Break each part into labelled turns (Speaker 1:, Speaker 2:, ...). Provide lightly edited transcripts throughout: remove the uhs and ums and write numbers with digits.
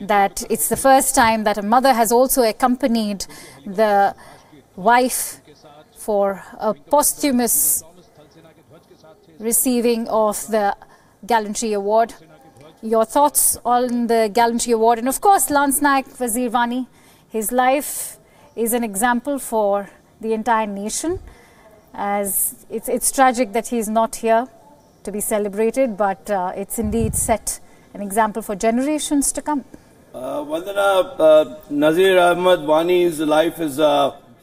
Speaker 1: that it's the first time that a mother has also accompanied the wife for a posthumous receiving of the Gallantry Award. Your thoughts on the Gallantry Award, and of course Lance Naik Wazir Wani, his life is an example for the entire nation, as it's tragic that he is not here to be celebrated, but it's indeed set an example for generations to come.
Speaker 2: Vandana, Nazir Ahmad Wani's life is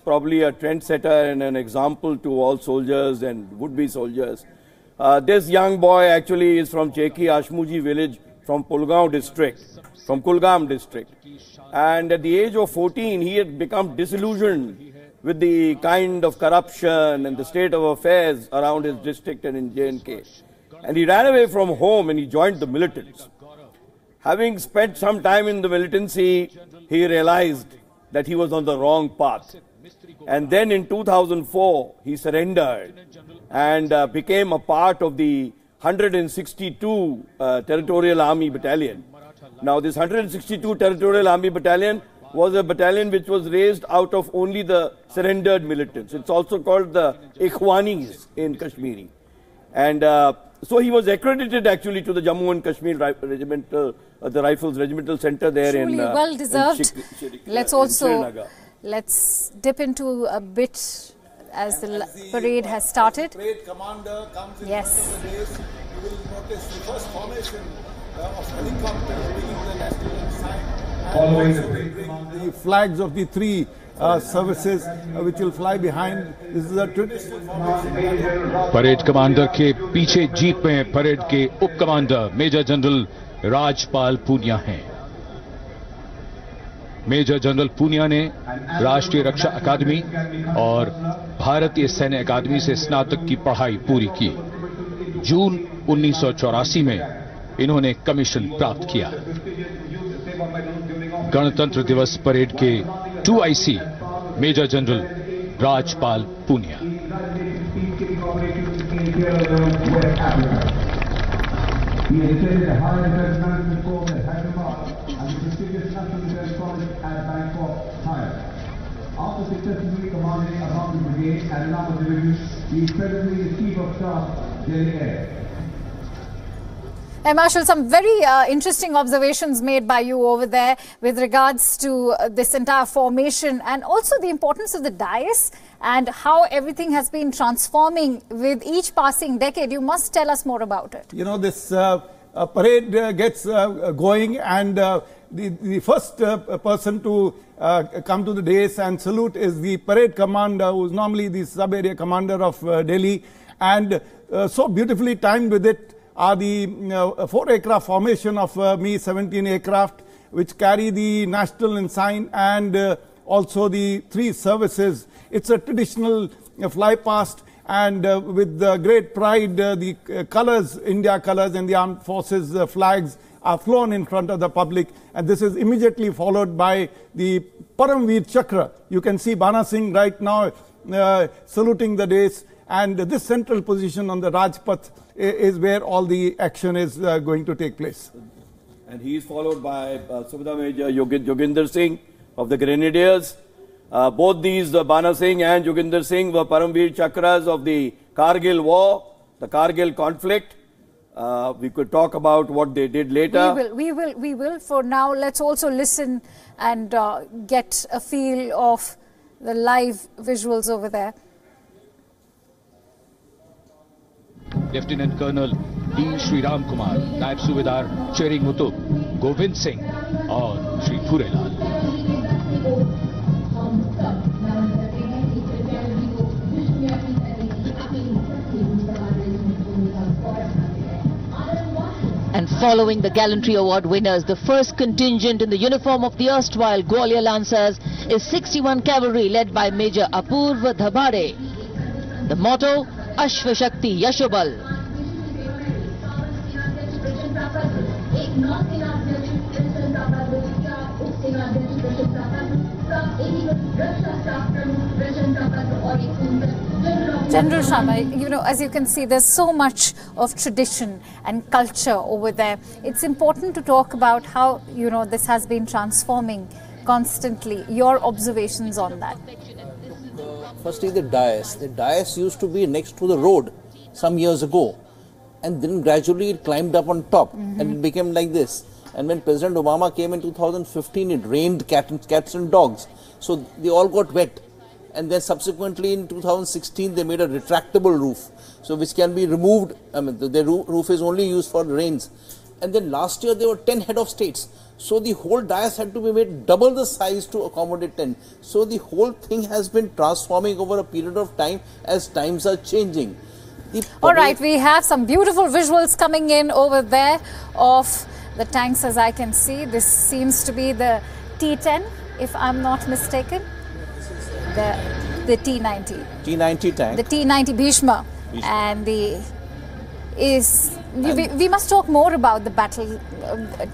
Speaker 2: probably a trendsetter and an example to all soldiers and would-be soldiers. This young boy actually is from Cheki Ashmuji village from Kulgam district. And at the age of 14, he had become disillusioned with the kind of corruption and the state of affairs around his district and in J&K. And he ran away from home and he joined the militants. Having spent some time in the militancy, he realized that he was on the wrong path. And then in 2004, he surrendered and became a part of the 162 Territorial Army Battalion. Now, this 162 Territorial Army Battalion was a battalion which was raised out of only the surrendered militants. It's also called the Ikhwanis in Kashmiri. And so he was accredited actually to the Jammu and Kashmir Regimental, the Rifles Regimental Center there.
Speaker 1: Truly
Speaker 2: in
Speaker 1: well deserved. Let's dip into a bit as the parade has started.
Speaker 3: Parade commander comes in front of the race. You will notice the first formation of helicopters bringing the national ensign. Following the flags of the three services which will fly behind. This is a traditional formation.
Speaker 4: Parade commander के पीछे jeep में parade के उप commander major general Rajpal Punia हैं। Major general Poonia ने राष्ट्रीय रक्षा अकादमी और भारतीय सैन्य अकादमी से स्नातक की पढ़ाई पूरी की। जून 1984 में इन्होंने कमीशन प्राप्त किया। गणतंत्र दिवस परेड के 2IC major general Rajpal Punia.
Speaker 5: After successfully commanding a mountain brigade and another division, he is presently the Chief of Staff, Delhi Air.
Speaker 1: Marshal, some very interesting observations made by you over there with regards to this entire formation and also the importance of the dais and how everything has been transforming with each passing decade. You must tell us more about it.
Speaker 3: You know, this parade gets going, and the first person to come to the dais and salute is the parade commander, who is normally the sub-area commander of Delhi, and so beautifully timed with it are the 4 aircraft formation of Mi-17 aircraft, which carry the national ensign and also the 3 services. It's a traditional fly past, and with great pride the colors, India colors and the armed forces flags are flown in front of the public, and this is immediately followed by the Paramveer Chakra. You can see Bana Singh right now saluting the dais, and this central position on the Rajpath is where all the action is going to take place.
Speaker 2: And he is followed by Subedar Major Joginder Singh of the Grenadiers. Both these, Bana Singh and Joginder Singh, were Paramveer Chakras of the Kargil War, the Kargil conflict. We could talk about what they did later.
Speaker 1: We will. For now, let's also listen and get a feel of the live visuals over there.
Speaker 4: Lieutenant colonel D Shri Ram Kumar, Naib Subedar Charing मुतुब, Govind Singh और Shri फूरेलाल।
Speaker 6: And following the Gallantry Award winners, the first contingent in the uniform of the erstwhile Gwalior Lancers is 61 Cavalry led by Major Apurva Dhabade. The motto, Ashwa Shakti Yashobal.
Speaker 1: General Sharma, you know, as you can see, there's so much of tradition and culture over there. It's important to talk about how, you know, this has been transforming constantly. Your observations on that?
Speaker 7: Firstly, the dais. The dais used to be next to the road some years ago, and then gradually it climbed up on top, and it became like this. And when President Obama came in 2015, it rained cats and dogs, so they all got wet. And then subsequently in 2016, they made a retractable roof, so which can be removed. I mean, the roof is only used for rains. And then last year there were 10 head of states, so the whole dais had to be made double the size to accommodate 10. So the whole thing has been transforming over a period of time as times are changing.
Speaker 1: All right, we have some beautiful visuals coming in over there of the tanks, as I can see. This seems to be the T10, if I'm not mistaken. The T90.
Speaker 7: T90 tank.
Speaker 1: The T90 Bhishma. And the we must talk more about the battle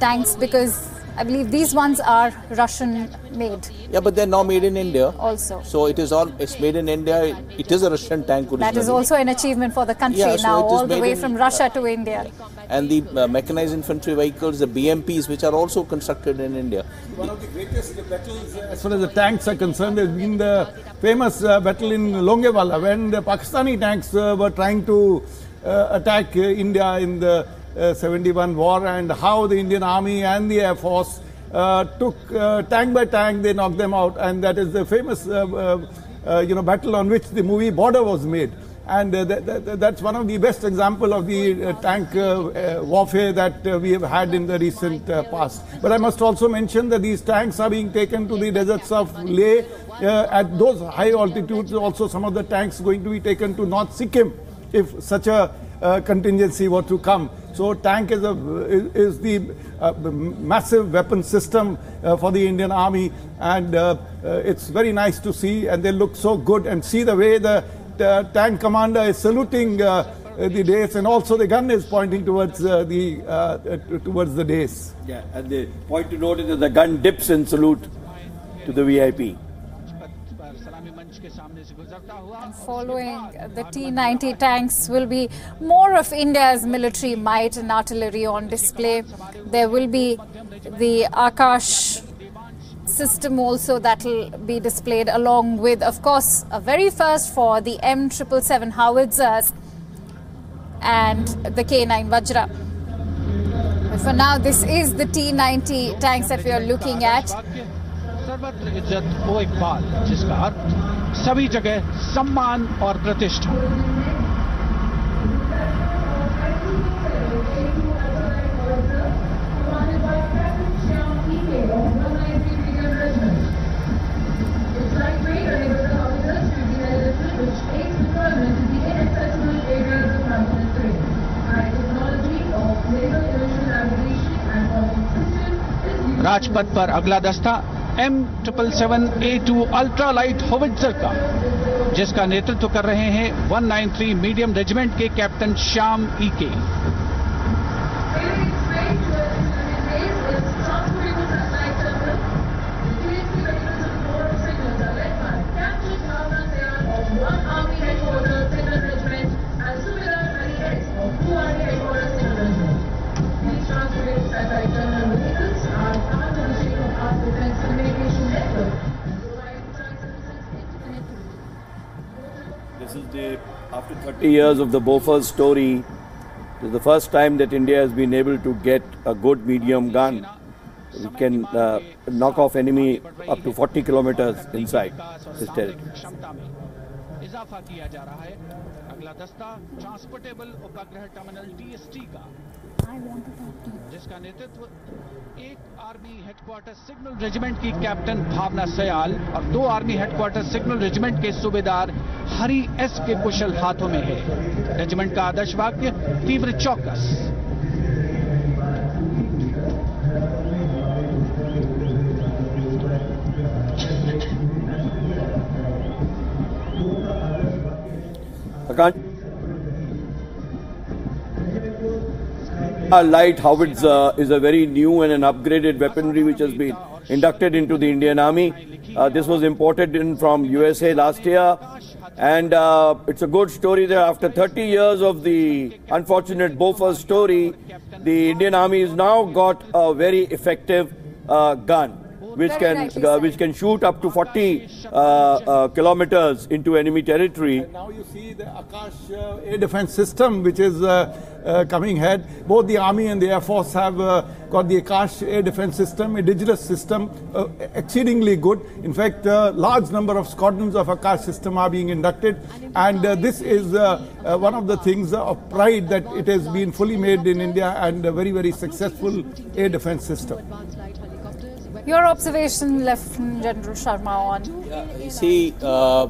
Speaker 1: tanks, because I believe these ones are Russian made.
Speaker 7: Yeah, but they're now made in India
Speaker 1: also.
Speaker 7: So it's made in India. It is a Russian tank originally.
Speaker 1: That is also an achievement for the country,
Speaker 7: yeah, so
Speaker 1: now, all the way from Russia to India.
Speaker 7: And the mechanized infantry vehicles, the BMPs, which are also constructed in India.
Speaker 3: One of the greatest battles as far as the tanks are concerned has been the famous battle in Longewala, when the Pakistani tanks were trying to attack India in the 71 war, and how the Indian Army and the Air Force took tank by tank, they knocked them out, and that is the famous battle on which the movie Border was made. And that's one of the best example of the tank warfare that we have had in the recent past. But I must also mention that these tanks are being taken to the deserts of Leh at those high altitudes. Also, some of the tanks going to be taken to North Sikkim if such a contingency were to come. So tank is the massive weapon system for the Indian Army, and it's very nice to see, and they look so good. And see the way the tank commander is saluting the dais, and also the gun is pointing towards the dais.
Speaker 2: Yeah, and the point to note is that the gun dips in salute to the VIP.
Speaker 1: And following the T90 tanks will be more of India's military might and artillery on display. There will be the Akash system also that will be displayed, along with, of course, a very first for the M777 howitzers and the K9 Vajra. But for now, this is the T90 tanks that we are looking at.
Speaker 4: सर्वत्र इज्जत ओ इकबाल, जिसका अर्थ सभी जगह सम्मान और प्रतिष्ठा। राजपथ पर अगला दस्ता M777A2 अल्ट्रा लाइट होवित्जर का, जिसका नेतृत्व कर रहे हैं 193 मीडियम रेजिमेंट के कैप्टन श्याम ईके।
Speaker 2: After 30 years of the Bofors story, this is the first time that India has been able to get a good medium gun. We can knock off enemy up to 40 kilometers inside his territory.
Speaker 4: इजाफा किया जा रहा है। अगला दस्ता transportable उपग्रह terminal TST का, जिसका नेतृत्व एक आर्मी हेडक्वार्टर सिग्नल रेजिमेंट की कैप्टन भावना सयाल और 2 आर्मी हेडक्वार्टर सिग्नल रेजिमेंट के सूबेदार हरि एस के कुशल हाथों में है। रेजिमेंट का आदर्श वाक्य तीव्र चौकस।
Speaker 2: Light howitzer is a very new and an upgraded weaponry which has been inducted into the Indian Army. This was imported in from USA last year. And it's a good story that after 30 years of the unfortunate Bofors story, the Indian Army has now got a very effective gun, which can shoot up to 40 kilometers into enemy territory.
Speaker 3: And now you see the Akash air defense system, which is coming ahead. Both the Army and the Air Force have got the Akash air defense system, indigenous system, exceedingly good. In fact, large number of squadrons of Akash system are being inducted, and this is one of the things of pride that it has been fully made in India, and a very, very successful air defense system.
Speaker 1: Your observation, Lieutenant General Sharma, on?
Speaker 7: You see, the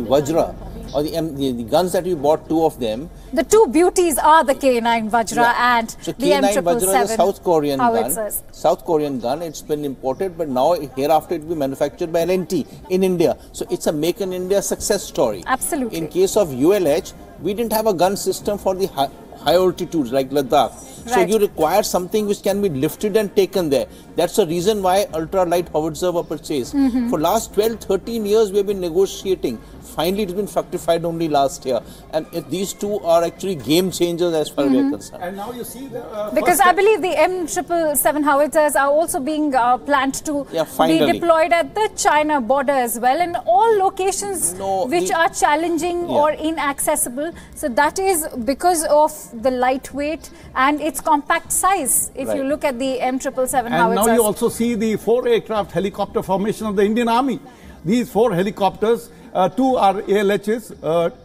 Speaker 7: Vajra, or the guns that we bought, two of them.
Speaker 1: The two beauties are the K9 Vajra and
Speaker 7: so
Speaker 1: the
Speaker 7: K9
Speaker 1: M777
Speaker 7: Vajra is a South Korean
Speaker 1: howitzers.
Speaker 7: gun. South Korean gun. It's been imported, but now hereafter it will be manufactured by L&T in India. So it's a Make in India success story.
Speaker 1: Absolutely.
Speaker 7: In case of ULH, we didn't have a gun system for the high altitudes like Ladakh. So
Speaker 1: Right.
Speaker 7: you require something which can be lifted and taken there. That's the reason why ultra-light howitzer were purchased. For last 12-13 years we have been negotiating. Finally it's been fructified only last year. And these two are actually game changers as far as we are concerned.
Speaker 3: And now you see the
Speaker 1: Because I believe the M777 howitzers are also being planned to be
Speaker 7: finally
Speaker 1: deployed at the China border as well, in all locations which are challenging or inaccessible. So that is because of the lightweight and its compact size. If you look at the M777
Speaker 3: and
Speaker 1: howitzers.
Speaker 3: now you also see the 4 aircraft helicopter formation of the Indian Army. These 4 helicopters, 2 are ALHs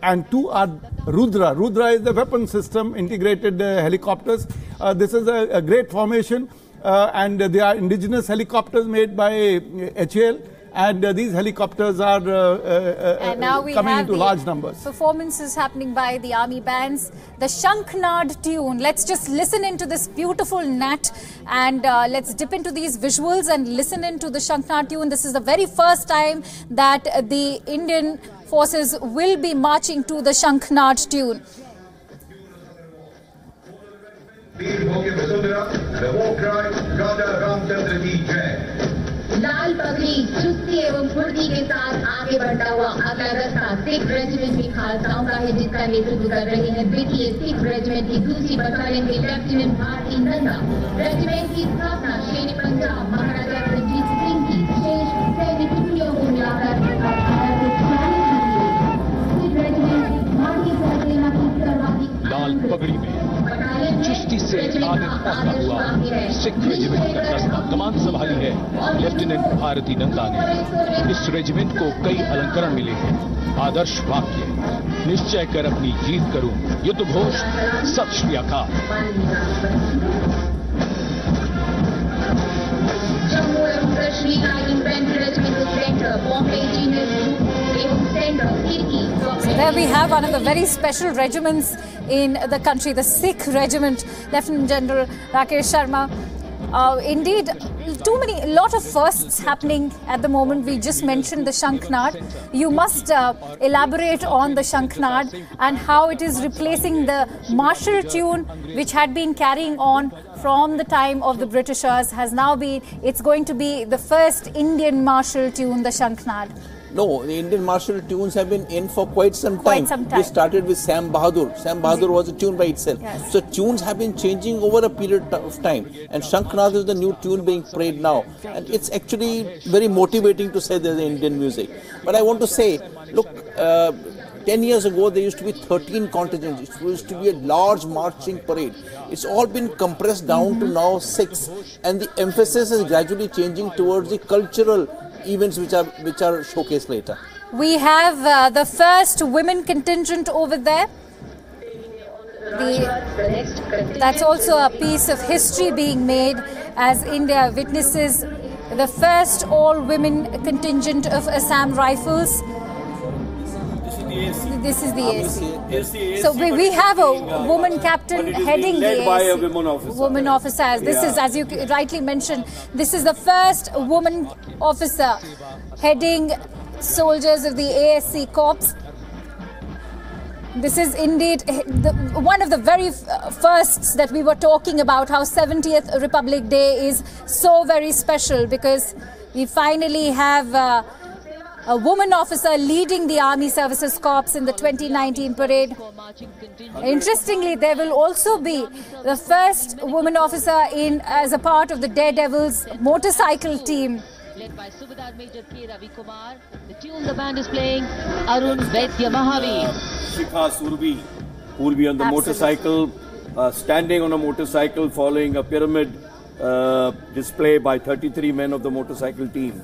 Speaker 3: and 2 are Rudra. Rudra is the weapon system integrated helicopters. This is a great formation, and they are indigenous helicopters made by HAL. And these helicopters are
Speaker 1: and now we
Speaker 3: coming
Speaker 1: have
Speaker 3: into
Speaker 1: the
Speaker 3: large numbers.
Speaker 1: Performances happening by the Army bands. The Shankhnad tune. Let's just listen into this beautiful nat, and let's dip into these visuals and listen into the Shankhnad tune. This is the very first time that the Indian forces will be marching to the Shankhnad tune.
Speaker 8: लाल पगड़ी चुस्ती एवं फुर्ती के साथ आगे बढ़ता हुआ अगला रास्ता सिख रेजिमेंट की खालसाओं का है, जिसका नेतृत्व कर रहे हैं द्वितीय सिख रेजिमेंट की दूसरी बटालियन के लेफ्टिनेंट भारती नंदा। रेजिमेंट की स्थापना शेर पंजाब महाराजा रणजीत सिंह की शेष सैनिक टुकड़ियों को मिलाकर 1840 सिख रेजिमेंट भारतीय सेना की सर्वाधिक
Speaker 4: लाल पगड़ी में चुस्ती से आगे पहुंचता हुआ सिख रेजिमेंट का दस्ता कमान संभाली है लेफ्टिनेंट भारती नंदा ने। इस रेजिमेंट को कई अलंकरण मिले हैं। आदर्श वाक्य, निश्चय कर अपनी जीत करूं, युद्ध घोष, सत श्री अकाल।
Speaker 8: जम्मू एवं कश्मीर का infantry regimental centre Bombay engineers एवं सेंटर खिड़की।
Speaker 1: So there we have one of the very special regiments in the country, the Sikh regiment, Lieutenant General Rakesh Sharma. Indeed, a lot of firsts happening at the moment. We just mentioned the Shankhnad. You must elaborate on the Shankhnad and how it is replacing the martial tune which had been carrying on from the time of the Britishers. It's going to be the first Indian martial tune, the Shankhnad.
Speaker 7: No, the Indian martial tunes have been in for quite some time. We started with Sam Bahadur. Sam Bahadur was a tune by itself.
Speaker 1: Yes.
Speaker 7: So tunes have been changing over a period of time. And Shankhnad is the new tune being played now. And it's actually very motivating to say there's Indian music. But I want to say, look, 10 years ago there used to be 13 contingents. It used to be a large marching parade. It's all been compressed down to now 6. And the emphasis is gradually changing towards the cultural events which are showcased later.
Speaker 1: We have the first women contingent over there. That's also a piece of history being made as India witnesses the first all-women contingent of Assam Rifles. This is the AC. So we have a woman captain heading the AC.
Speaker 2: By a woman officer.
Speaker 1: Woman officers. This is, as you rightly mentioned, this is the first woman officer heading soldiers of the ASC Corps. This is indeed one of the very firsts that we were talking about, how 70th Republic Day is so very special because we finally have a woman officer leading the Army Services Corps in the 2019 parade. Interestingly, there will also be the first woman officer as a part of the Daredevils motorcycle team.
Speaker 6: Led by Subedar Major K. Ravi Kumar. The tune the band is playing, Arun Vaidya Mahavi.
Speaker 2: Shikha Surbi, who will be on the motorcycle, standing on a motorcycle following a pyramid display by 33 men of the motorcycle team.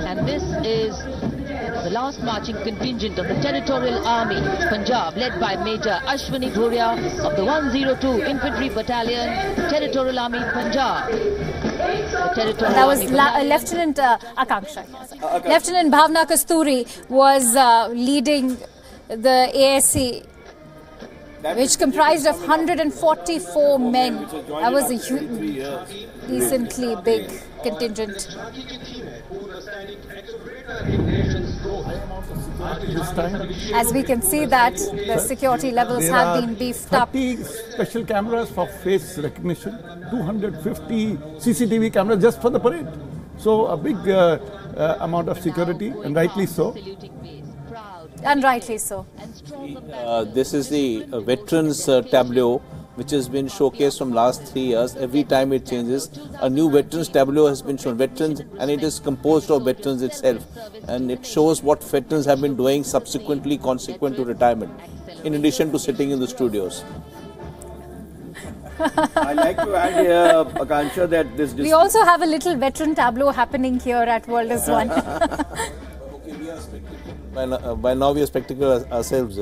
Speaker 6: And this is the last marching contingent of the Territorial Army, Punjab, led by Major Ashwini Bhuria of the 102 Infantry Battalion, Territorial Army, Punjab.
Speaker 1: That was Lieutenant Akanksha. Lieutenant Bhavna Kasturi was leading the ASC, which comprised of 144 men. That was a decently big contingent. As we can see that the security levels have been beefed up.
Speaker 3: 30 special cameras for face recognition, 250 CCTV cameras just for the parade. So a big amount of security, and rightly so.
Speaker 1: And rightly so.
Speaker 7: This is the veterans tableau, which has been showcased from last 3 years. Every time it changes, a new veterans tableau has been shown. Veterans, and it is composed of veterans itself, and it shows what veterans have been doing subsequently, consequent to retirement, in addition to sitting in the studios.
Speaker 2: I'd like to add here, Akansha, that this...
Speaker 1: We also have a little veteran tableau happening here at World is One.
Speaker 7: By now we are spectacle ourselves.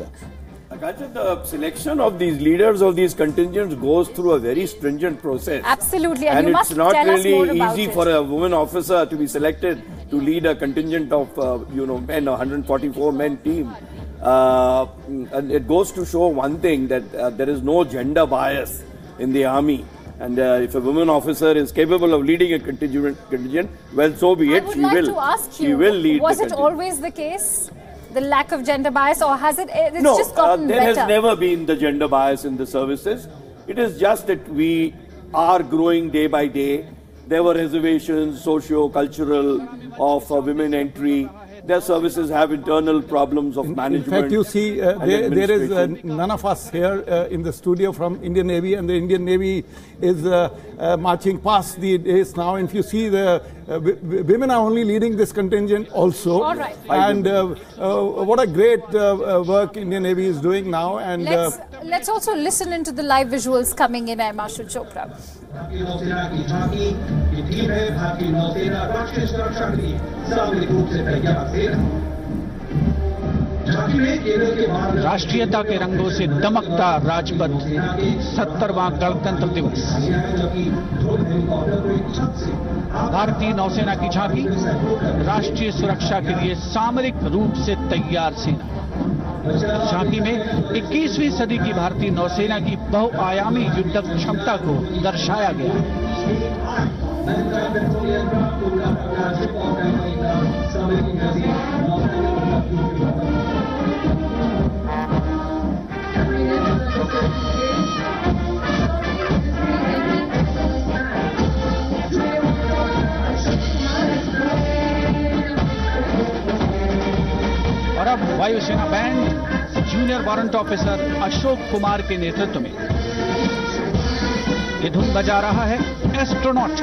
Speaker 2: The selection of these leaders of these contingents goes through a very stringent process.
Speaker 1: Absolutely,
Speaker 2: and
Speaker 1: you
Speaker 2: it's
Speaker 1: must
Speaker 2: not
Speaker 1: tell us more
Speaker 2: really
Speaker 1: about
Speaker 2: easy
Speaker 1: it.
Speaker 2: for a woman officer to be selected to lead a contingent of men, 144 men team. And it goes to show one thing, that there is no gender bias in the army. And if a woman officer is capable of leading a contingent, well, so be it.
Speaker 1: I would like to ask you,
Speaker 2: she will lead.
Speaker 1: Was it always the case? The lack of gender bias, or has it's just gotten
Speaker 2: there
Speaker 1: better?
Speaker 2: has never been the gender bias in the services. It is just that we are growing day by day. There were reservations, socio-cultural, of women entry. Their services have internal problems of management.
Speaker 3: In fact, you see, there is none of us here in the studio from Indian Navy, and the Indian Navy is marching past the days now. And if you see, the women are only leading this contingent also.
Speaker 1: All right.
Speaker 3: And what a great work Indian Navy is doing now. And
Speaker 1: let's also listen into the live visuals coming in, Air Marshal Chopra.
Speaker 4: राष्ट्रीयता के रंगों से दमकता राजपथ 70वां गणतंत्र दिवस। भारतीय नौसेना की झांकी, राष्ट्रीय सुरक्षा के लिए सामरिक रूप से तैयार सेना। झांकी में 21वीं सदी की भारतीय नौसेना की बहुआयामी युद्धक क्षमता को दर्शाया गया है। और अब वायुसेना band junior warrant officer Ashok Kumar के नेतृत्व में ये धुन बजा रहा है एस्ट्रोनॉट।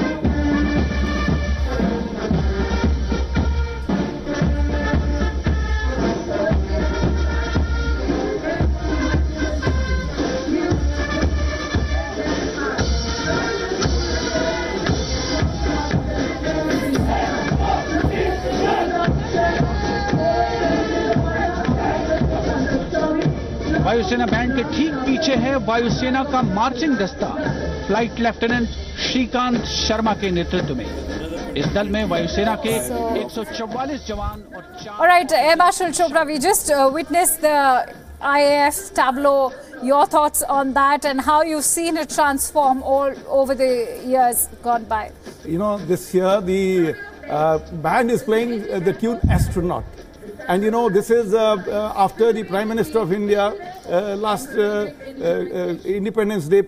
Speaker 4: वायुसेना बैंड के ठीक पीछे है वायुसेना का मार्चिंग दस्ता फ्लाइट लेफ्टिनेंट श्रीकांत शर्मा के नेतृत्व में। इस दल में वायुसेना के 144 जवान और 4...
Speaker 1: All right, Air Marshal Chopra, we just witnessed the IAF tableau. Your thoughts on that and how you've seen it transform all over the years gone by?
Speaker 3: You know, this year the band is playing the tune Astronaut. And you know, this is after the Prime Minister of India last Independence Day,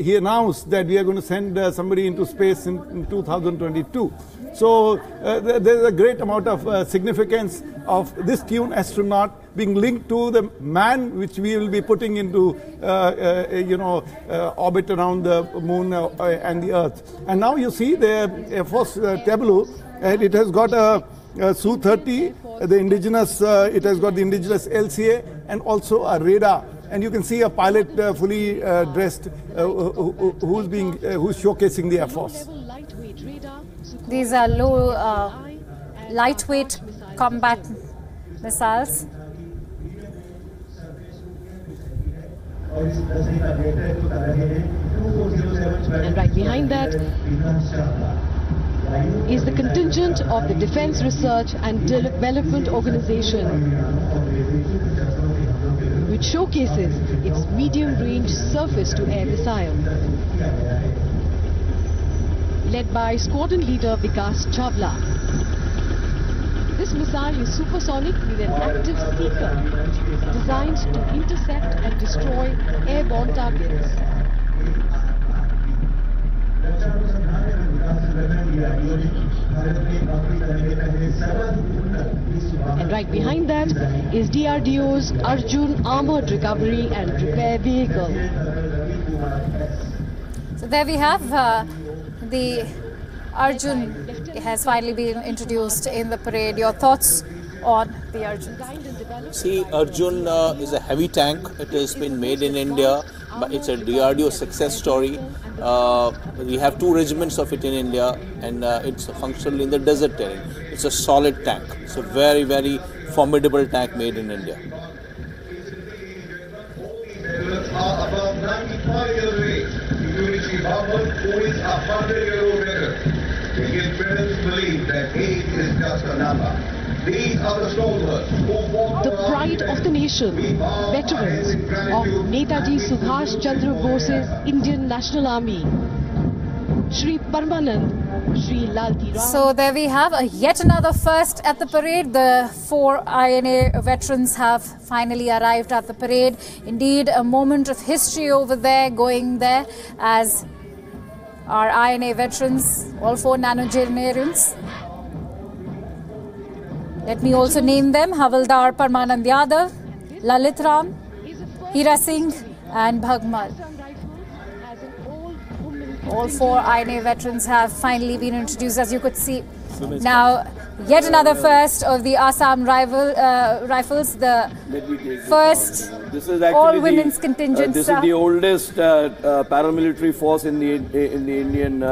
Speaker 3: he announced that we are going to send somebody into space in 2022. So there is a great amount of significance of this Tune astronaut being linked to the man which we will be putting into orbit around the moon and the earth. And now you see the Air Force Tableau, and it has got a Su-30, the indigenous, it has got the indigenous LCA and also a radar. And you can see a pilot fully dressed who's showcasing the Air Force.
Speaker 1: These are low, lightweight combat missiles.
Speaker 9: And right behind that is the contingent of the Defense Research and Development Organization, which showcases its medium-range surface-to-air missile, led by Squadron Leader Vikas Chawla. This missile is supersonic with an active seeker designed to intercept and destroy airborne targets. And right behind that is DRDO's Arjun Armored Recovery and Repair Vehicle.
Speaker 1: So there we have the Arjun has finally been introduced in the parade. Your thoughts on the Arjun?
Speaker 7: See, Arjun is a heavy tank. It has been made in India, but it's a DRDO success story. We have 2 regiments of it in India, and it's functional in the desert terrain. It's a solid tank. It's a very, very formidable tank made in India.
Speaker 5: Are about 95 years of age, including Sri Bhagat, who is a 100-year-old veteran. We give parents believe that age is just a number. These are the soldiers who fought
Speaker 9: the pride of the nation, veterans of Netaji Subhash Chandra Bose's Indian National Army, Shri Parmanand, Shri Lalti Ram.
Speaker 1: So there we have yet another first at the parade. The 4 INA veterans have finally arrived at the parade. Indeed, a moment of history over there, going there as our INA veterans, all 4 nanogenarians. Let me also name them: Havaldar Parmanand Yadav, Lalit Ram, Hira Singh and Bhagmal. All 4 INA veterans have finally been introduced, as you could see. Now, yet another first of the Assam Rifles, the first all-women's contingent.
Speaker 2: This is the oldest paramilitary force in the Indian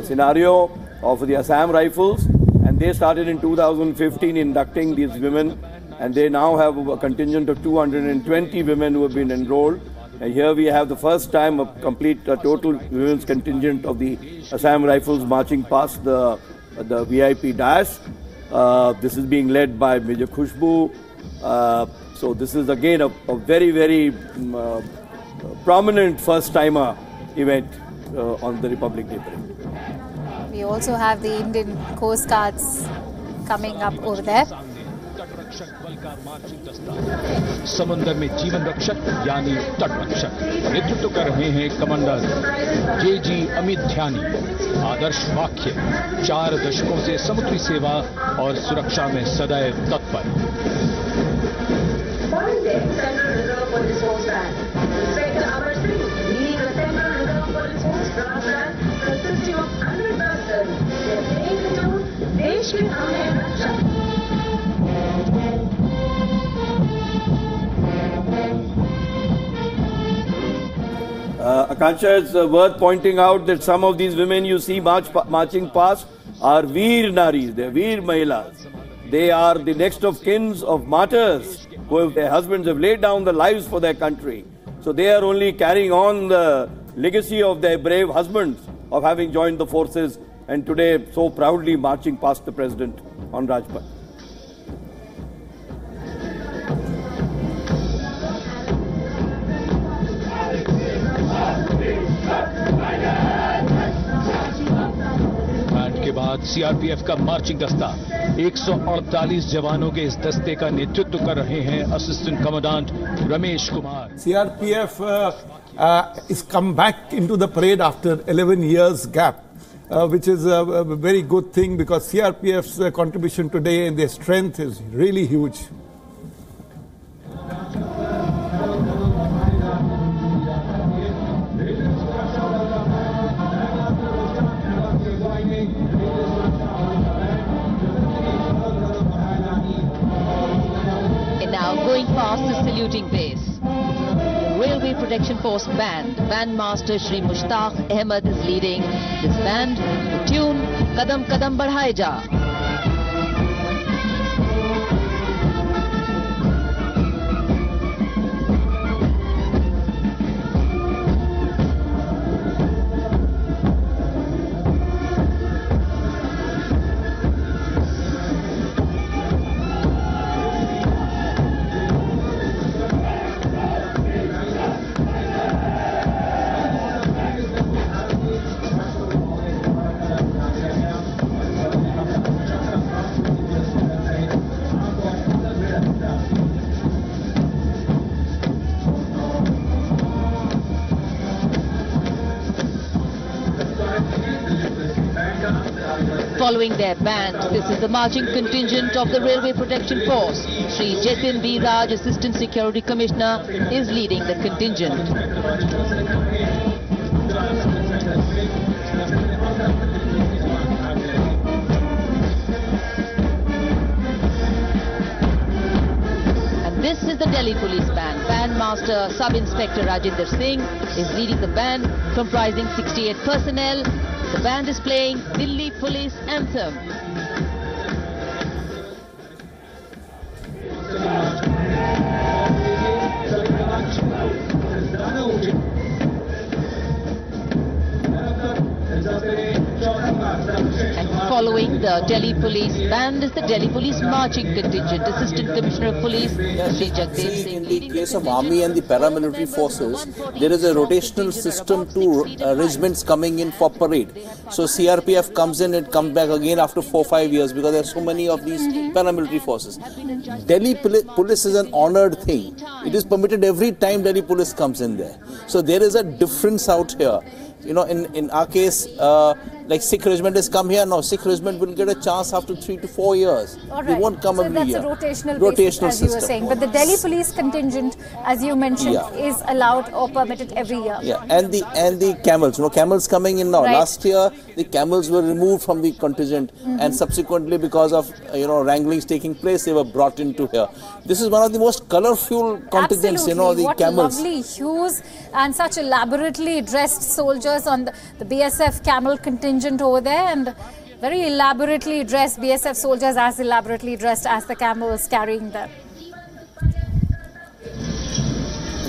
Speaker 2: scenario of the Assam Rifles. And they started in 2015 inducting these women, and they now have a contingent of 220 women who have been enrolled. And here we have the first time a complete total women's contingent of the Assam Rifles marching past the VIP dais. This is being led by Major Khushbu. So this is again a very, very prominent first-timer event on the Republic Day Parade.
Speaker 1: We also have the Indian Coast Guards coming up over there.
Speaker 4: समंदर में जीवन रक्षक यानी तट रक्षक नेतृत्व कर रहे हैं कमांडर JG अमित ध्यानी। आदर्श वाक्य: 4 दशकों से समुद्री सेवा और सुरक्षा में सदैव तत्पर।
Speaker 2: Akansha, it's worth pointing out that some of these women you see marching past are Veer Naris, they're Veer Mahilas. They are the next of kins of martyrs who their husbands have laid down their lives for their country. So they are only carrying on the legacy of their brave husbands of having joined the forces and today so proudly marching past the president on Rajpath.
Speaker 4: CRPF का marching दस्ता 148 जवानों के इस दस्ते का नेतृत्व कर रहे हैं assistant commandant Ramesh Kumar.
Speaker 3: CRPF is come back into the parade after 11 years gap, which is a very good thing because CRPF's contribution today and their strength is really huge.
Speaker 6: Now going past the saluting base, the Railway Protection Force Band, Bandmaster Shri Mushtaq Ahmed is leading this band to tune Kadam Kadam Badhaye Ja. Following their band, this is the marching contingent of the Railway Protection Force. Shri Jatin B. Raj, Assistant Security Commissioner, is leading the contingent. And this is the Delhi Police Band. Bandmaster Sub-Inspector Rajinder Singh is leading the band, comprising 68 personnel. The band is playing Delhi Police Anthem. And following the Delhi Police Band is the Delhi Police Marching Contingent. Assistant Commissioner of Police, Shri Jagdev Singh.
Speaker 7: In the case of Army and the paramilitary forces, there is a rotational system to regiments coming in for parade. So CRPF comes in and comes back again after 4-5 years because there are so many of these paramilitary forces. Delhi Police is an honored thing. It is permitted every time Delhi Police comes in there. So there is a difference out here. You know, in our case, like Sikh regiment has come here now. Sikh regiment will get a chance after 3 to 4 years.
Speaker 1: Right.
Speaker 7: They won't come every year.
Speaker 1: So that's a rotational basis, as you were saying. But the Delhi Police contingent, as you mentioned, is allowed or permitted every year.
Speaker 7: Yeah, and the camels. You know, camels coming in now.
Speaker 1: Right.
Speaker 7: Last year, the camels were removed from the contingent, and subsequently, because of wranglings taking place, they were brought into here. This is one of the most colorful contingents.
Speaker 1: Absolutely.
Speaker 7: You know, the
Speaker 1: what
Speaker 7: camels.
Speaker 1: Lovely hues and such elaborately dressed soldiers on the BSF camel contingent over there, and very elaborately dressed BSF soldiers, as elaborately dressed as the camels carrying them.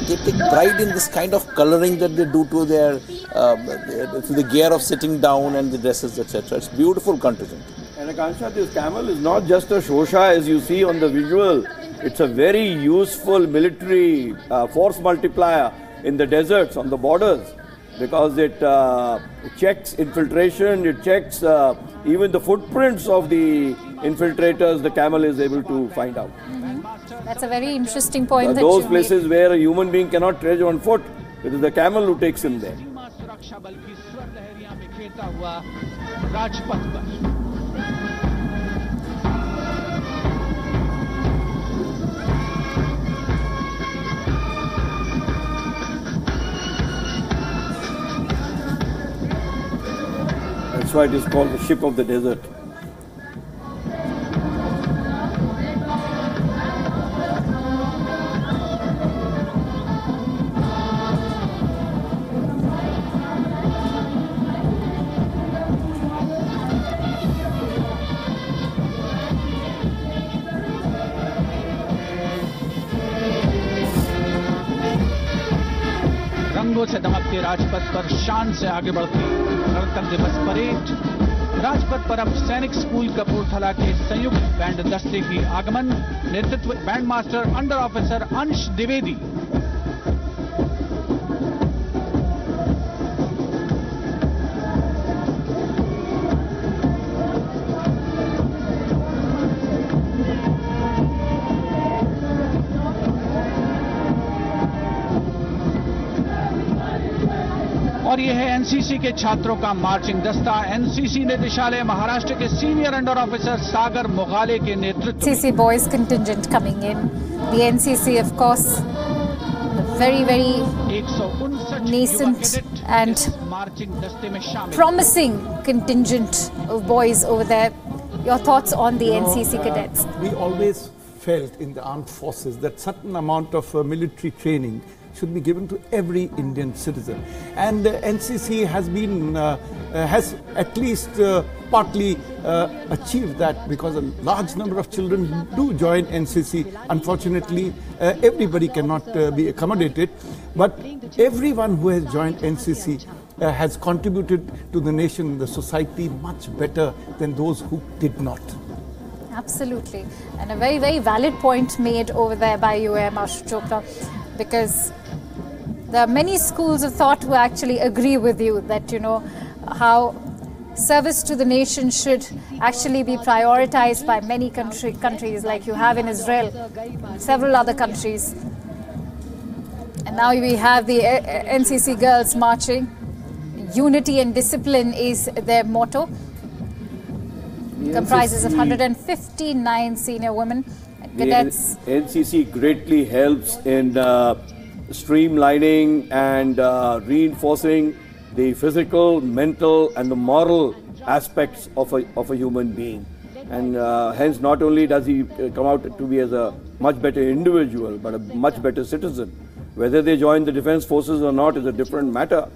Speaker 7: They take pride in this kind of coloring that they do to their to the gear of sitting down and the dresses, etc. It's beautiful contingent.
Speaker 2: And Akansha, this camel is not just a shosha as you see on the visual. It's a very useful military force multiplier in the deserts, on the borders, because it checks infiltration, it checks even the footprints of the infiltrators. The camel is able to find out.
Speaker 1: That's a very interesting point.
Speaker 2: Those places where a human being cannot tread on foot, it is the camel who takes him there. That's why it is called the ship of the desert.
Speaker 10: रंगों से दमकते राजपथ पर शान से आगे बढ़ती गणतंत्र दिवस parade. Rajpath पर अब सैनिक स्कूल कपूरथला के संयुक्त बैंड दस्ते की आगमन। नेतृत्व बैंड मास्टर अंडर ऑफिसर अंश द्विवेदी। और ये है एनसीसी के छात्रों का मार्चिंग दस्ता। एनसीसी निदेशालय महाराष्ट्र के सीनियर अंडर ऑफिसर सागर मोगाले के नेतृत्व में।
Speaker 1: NCC boys contingent coming in. The NCC, of course, very nascent and promising contingent of boys over there. Your thoughts on the NCC cadets?
Speaker 3: We always felt in the armed forces that certain amount of military training should be given to every Indian citizen, and NCC has been has at least partly achieved that, because a large number of children do join NCC. Unfortunately, everybody cannot be accommodated, but everyone who has joined NCC has contributed to the nation, the society, much better than those who did not.
Speaker 1: Absolutely, and a very valid point made over there by you, Master Chopra, because there are many schools of thought who actually agree with you that, you know, how service to the nation should actually be prioritized by many countries like you have in Israel, several other countries. And now we have the NCC girls marching. Unity and discipline is their motto. Comprises of 159 senior women and cadets.
Speaker 2: The NCC greatly helps in streamlining and reinforcing the physical, mental and the moral aspects of a human being. And hence not only does he come out to be as a much better individual, but a much better citizen. Whether they join the defense forces or not is a different matter,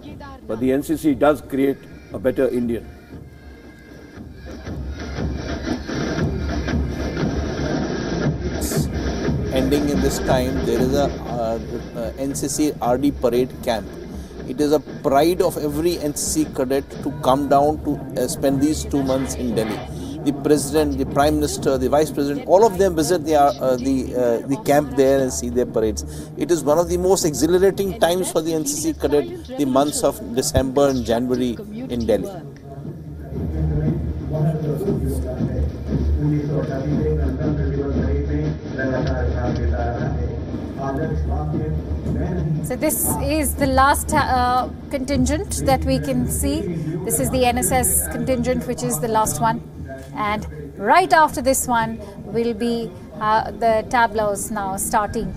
Speaker 2: but the NCC does create a better Indian.
Speaker 7: Ending in this time, there is a Ncc Rd Parade camp. It is a pride of every NCC cadet to come down to spend these 2 months in Delhi. The President, the Prime Minister, the Vice President, all of them visit the camp there and see their parades. It is one of the most exhilarating times for the NCC cadet, the months of December and January in Delhi.
Speaker 1: So this is the last contingent that we can see. This is the NSS contingent, which is the last one. And right after this one will be the tableaus now starting.